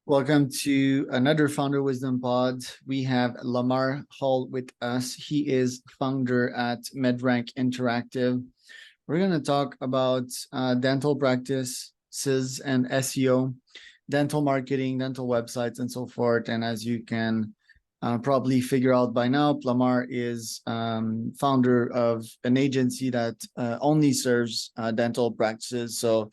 Welcome to another Founder Wisdom Pod. We have Lamar Hall with us. He is founder at MedRank Interactive. We're going to talk about dental practices and SEO, dental marketing, dental websites, and so forth. And as you can probably figure out by now, Lamar is founder of an agency that only serves dental practices. So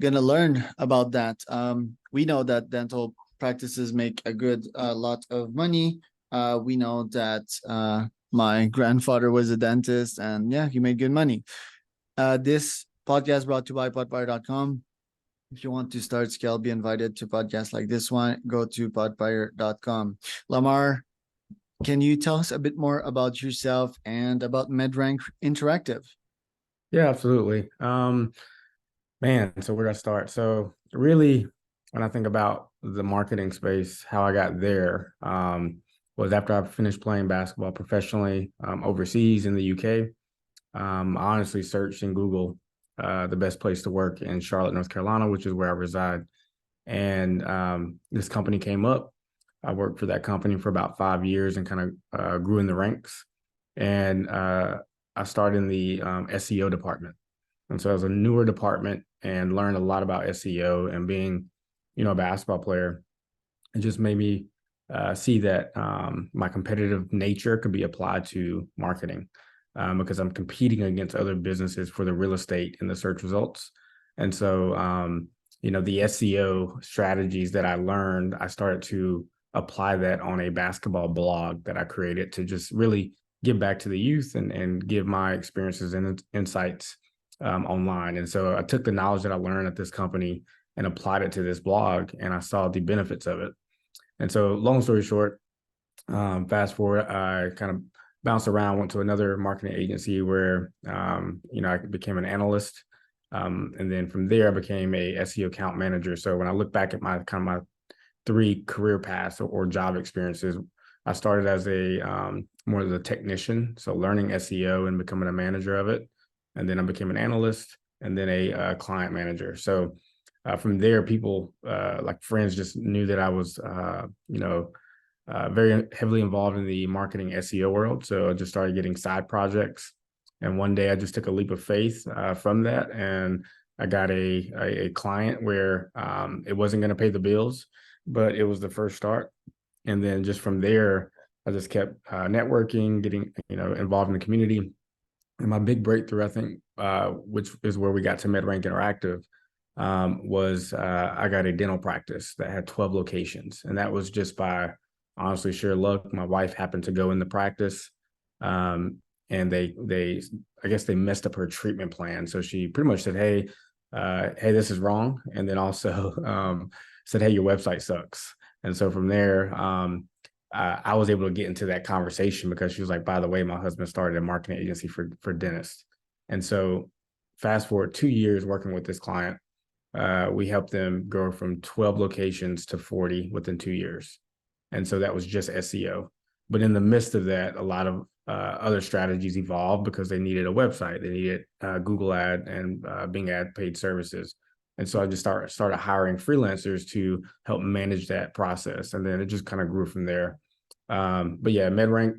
going to learn about that. We know that dental practices make a good lot of money. We know that my grandfather was a dentist and yeah, he made good money. This podcast brought to you by podfire.com. If you want to start scale, be invited to podcasts like this one, go to podfire.com. Lamar, can you tell us a bit more about yourself and about MedRank Interactive? Yeah, absolutely. Man, so where do I start? So really, when I think about the marketing space, how I got there was after I finished playing basketball professionally overseas in the UK. I honestly searched in Google the best place to work in Charlotte, North Carolina, which is where I reside. And this company came up. I worked for that company for about 5 years and kind of grew in the ranks. And I started in the SEO department. And so it was a newer department and learned a lot about SEO and being, a basketball player. It just made me see that my competitive nature could be applied to marketing because I'm competing against other businesses for the real estate and the search results. And so, the SEO strategies that I learned, I started to apply that on a basketball blog that I created to just really give back to the youth and give my experiences and insights online. And so I took the knowledge that I learned at this company and applied it to this blog, and I saw the benefits of it. And so, long story short, fast forward, I kind of bounced around, went to another marketing agency where, I became an analyst. And then from there, I became a SEO account manager. So when I look back at my three career paths or job experiences, I started as more as a technician, so learning SEO and becoming a manager of it. And then I became an analyst and then a client manager. So from there, people like friends just knew that I was, very heavily involved in the marketing SEO world. So I just started getting side projects. And one day I just took a leap of faith from that. And I got a client where it wasn't going to pay the bills, but it was the first start. And then just from there, I just kept networking, getting, involved in the community. And my big breakthrough, I think, which is where we got to MedRank Interactive, was I got a dental practice that had 12 locations. And that was just by honestly sheer luck. My wife happened to go in the practice, and I guess they messed up her treatment plan. So she pretty much said, hey, this is wrong. And then also said, hey, your website sucks. And so from there, I was able to get into that conversation because she was like, by the way, my husband started a marketing agency for dentists. And so fast forward 2 years working with this client, we helped them grow from 12 locations to 40 within 2 years. And so that was just SEO. But in the midst of that, a lot of other strategies evolved because they needed a website. They needed Google ad and Bing ad paid services. And so I just started hiring freelancers to help manage that process. And then it just kind of grew from there. But yeah, MedRank,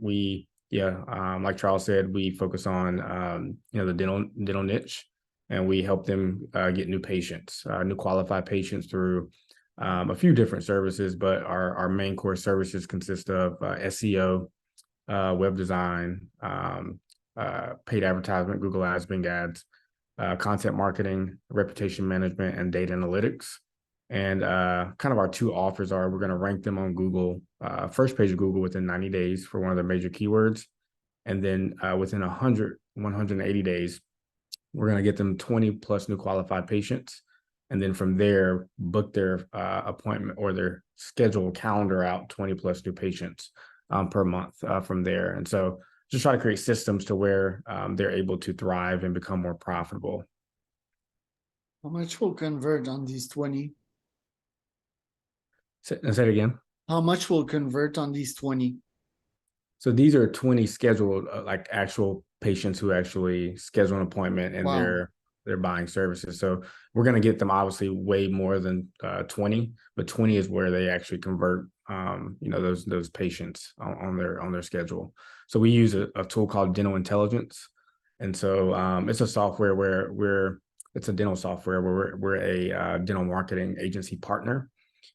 like Charles said, we focus on, the dental niche, and we help them get new patients, new qualified patients through a few different services, but our main core services consist of SEO, web design, paid advertisement, Google ads, Bing ads, content marketing, reputation management, and data analytics. And kind of our two offers are we're going to rank them on Google, first page of Google within 90 days for one of their major keywords. And then within 180 days, we're going to get them 20 plus new qualified patients. And then from there, book their appointment or their schedule calendar out 20 plus new patients per month from there. And so just try to create systems to where they're able to thrive and become more profitable. How much will convert on these 20? Say it again. How much will convert on these 20? So these are 20 scheduled, like actual patients who actually schedule an appointment, and Wow. they're they're buying services. So we're going to get them obviously way more than 20, but 20 is where they actually convert, those patients on their schedule. So we use a tool called Dental Intelligence. And so it's a software where it's a dental software where we're a dental marketing agency partner.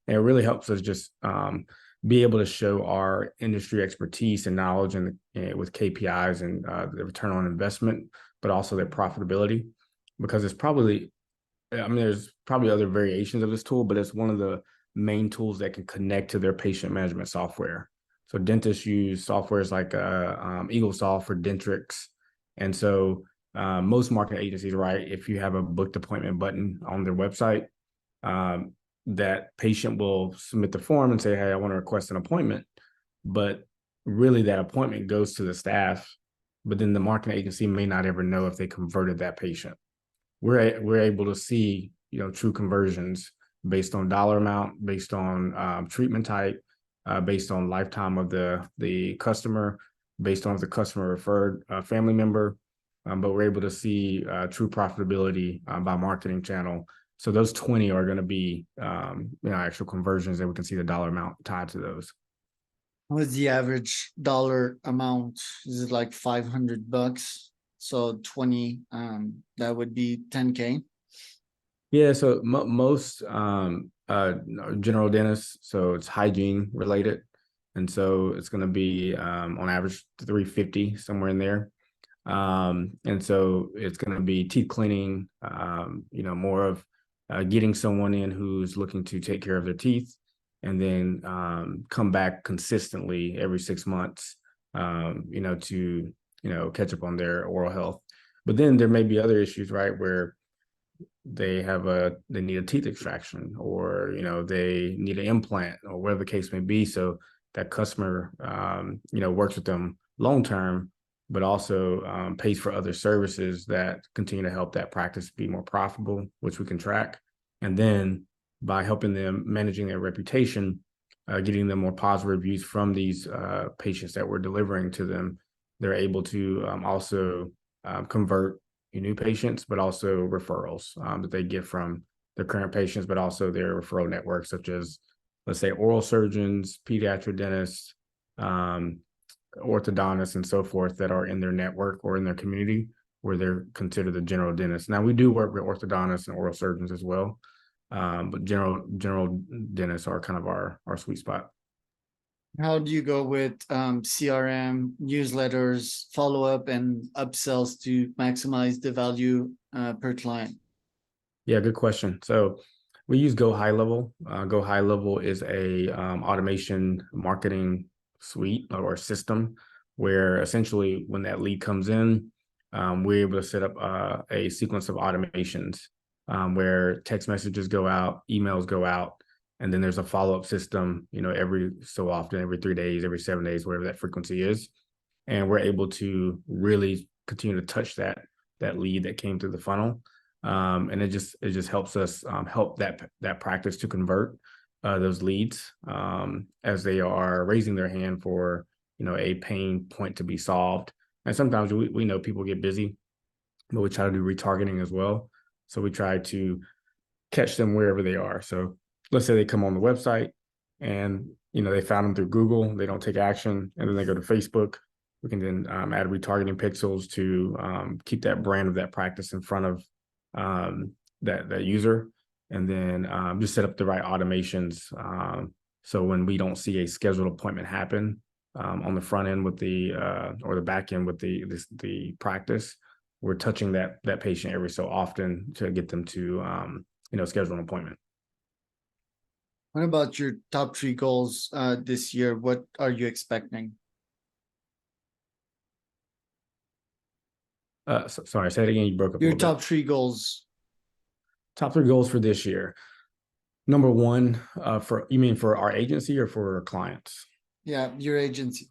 And it really helps us just be able to show our industry expertise and knowledge and with KPIs and the return on investment, but also their profitability, because there's probably other variations of this tool, but it's one of the main tools that can connect to their patient management software. So dentists use softwares like EagleSoft for Dentrix. And so most marketing agencies, right, if you have a booked appointment button on their website, that patient will submit the form and say, hey, I want to request an appointment. But really that appointment goes to the staff, but then the marketing agency may not ever know if they converted that patient. We're able to see, true conversions based on dollar amount, based on treatment type, based on lifetime of the customer, based on if the customer referred a family member. But we're able to see true profitability by marketing channel. So those 20 are going to be, actual conversions that we can see the dollar amount tied to those. What's the average dollar amount? Is it like $500? So 20, that would be 10K. Yeah, so most general dentists, so it's hygiene related, and so it's going to be on average 350, somewhere in there. And so it's going to be teeth cleaning, more of getting someone in who's looking to take care of their teeth, and then come back consistently every 6 months, to catch up on their oral health. But then there may be other issues, right, where they need a teeth extraction, or they need an implant, or whatever the case may be. So that customer works with them long term, but also pays for other services that continue to help that practice be more profitable, which we can track. And then by helping them managing their reputation, getting them more positive reviews from these patients that we're delivering to them, they're able to also convert new patients, but also referrals that they get from their current patients, but also their referral networks, such as, let's say, oral surgeons, pediatric dentists, orthodontists, and so forth, that are in their network or in their community where they're considered the general dentist. Now, we do work with orthodontists and oral surgeons as well, but general dentists are kind of our sweet spot. How do you go with CRM, newsletters, follow-up, and upsells to maximize the value per client? Yeah, good question. So we use Go High Level. Go High Level is a automation marketing suite or system where essentially when that lead comes in, we're able to set up a sequence of automations where text messages go out, emails go out, and then there's a follow-up system, every so often, every 3 days, every 7 days, whatever that frequency is. And we're able to really continue to touch that lead that came through the funnel. And it just helps us help that practice to convert those leads as they are raising their hand for, a pain point to be solved. And sometimes we know people get busy, but we try to do retargeting as well. So we try to catch them wherever they are. So let's say they come on the website and, they found them through Google, they don't take action, and then they go to Facebook. We can then add retargeting pixels to keep that brand of that practice in front of that user, and then just set up the right automations. So when we don't see a scheduled appointment happen on the front end with the or the back end with the practice, we're touching that patient every so often to get them to schedule an appointment. What about your top 3 goals this year? What are you expecting? Sorry, say it again. You broke up. Your top 3 goals. Top 3 goals for this year. Number one, you mean for our agency or for clients? Yeah, your agency.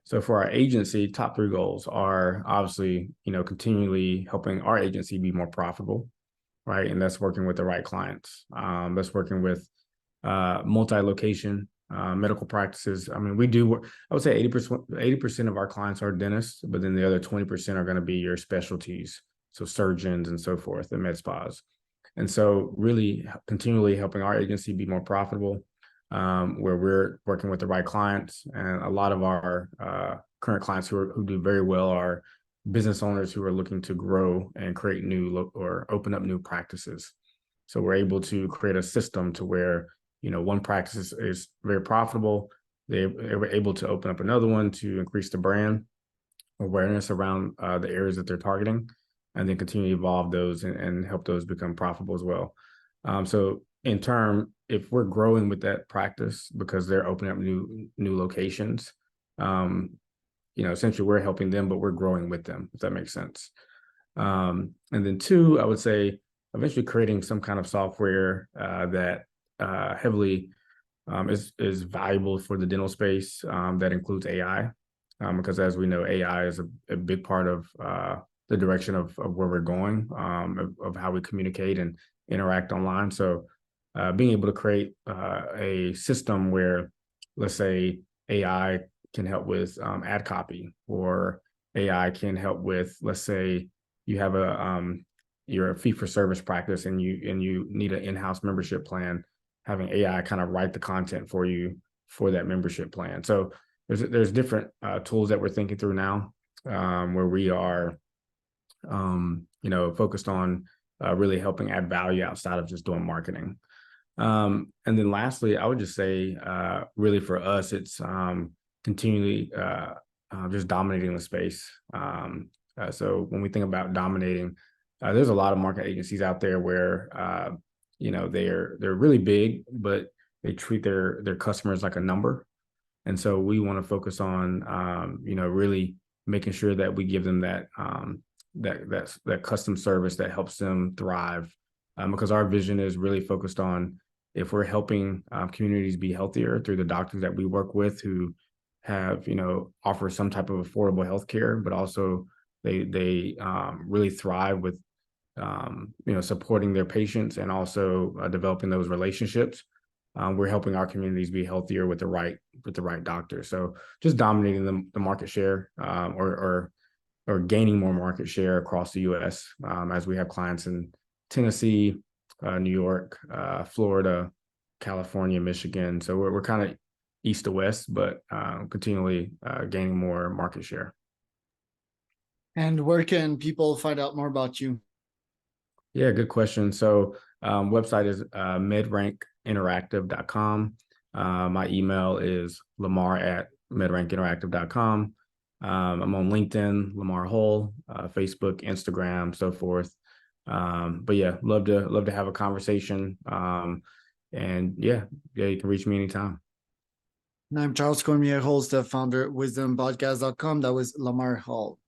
So for our agency, top 3 goals are obviously, continually helping our agency be more profitable, right? And that's working with the right clients. That's working with multi-location medical practices. I mean, we do, I would say 80% of our clients are dentists, but then the other 20% are going to be your specialties. so surgeons and so forth, and med spas. And so really continually helping our agency be more profitable, where we're working with the right clients. And a lot of our current clients who do very well are business owners who are looking to grow and create new or open up new practices. So we're able to create a system to where, one practice is very profitable. They were able to open up another one to increase the brand awareness around the areas that they're targeting, and then continue to evolve those and help those become profitable as well. So in turn, if we're growing with that practice because they're opening up new locations, essentially we're helping them, but we're growing with them, if that makes sense. And then two, I would say eventually creating some kind of software that heavily is valuable for the dental space, that includes AI, because as we know, AI is a big part of the direction of where we're going, of how we communicate and interact online. So being able to create a system where, let's say, AI can help with ad copy, or AI can help with, let's say, you have you're a fee for service practice and you need an in-house membership plan, having AI kind of write the content for you for that membership plan. So there's different tools that we're thinking through now, where we are, focused on really helping add value outside of just doing marketing. And then lastly, I would just say, really for us, it's continually just dominating the space. So when we think about dominating, there's a lot of market agencies out there where they're really big, but they treat their customers like a number. And so we want to focus on really making sure that we give them that custom service that helps them thrive, because our vision is really focused on, if we're helping communities be healthier through the doctors that we work with, who have offer some type of affordable healthcare, but also they really thrive with supporting their patients and also developing those relationships. We're helping our communities be healthier with the right doctors. So just dominating the market share, or gaining more market share across the U.S. As we have clients in Tennessee, New York, Florida, California, Michigan. So we're kind of east to west, but continually gaining more market share. And where can people find out more about you? Yeah, good question. So website is medrankinteractive.com. My email is lamar@medrankinteractive.com. I'm on LinkedIn, Lamar Hall, Facebook, Instagram, so forth. But yeah, love to have a conversation. And yeah, you can reach me anytime. And I'm Charles Cormier, host of founder wisdompodcast.com. That was Lamar Hall.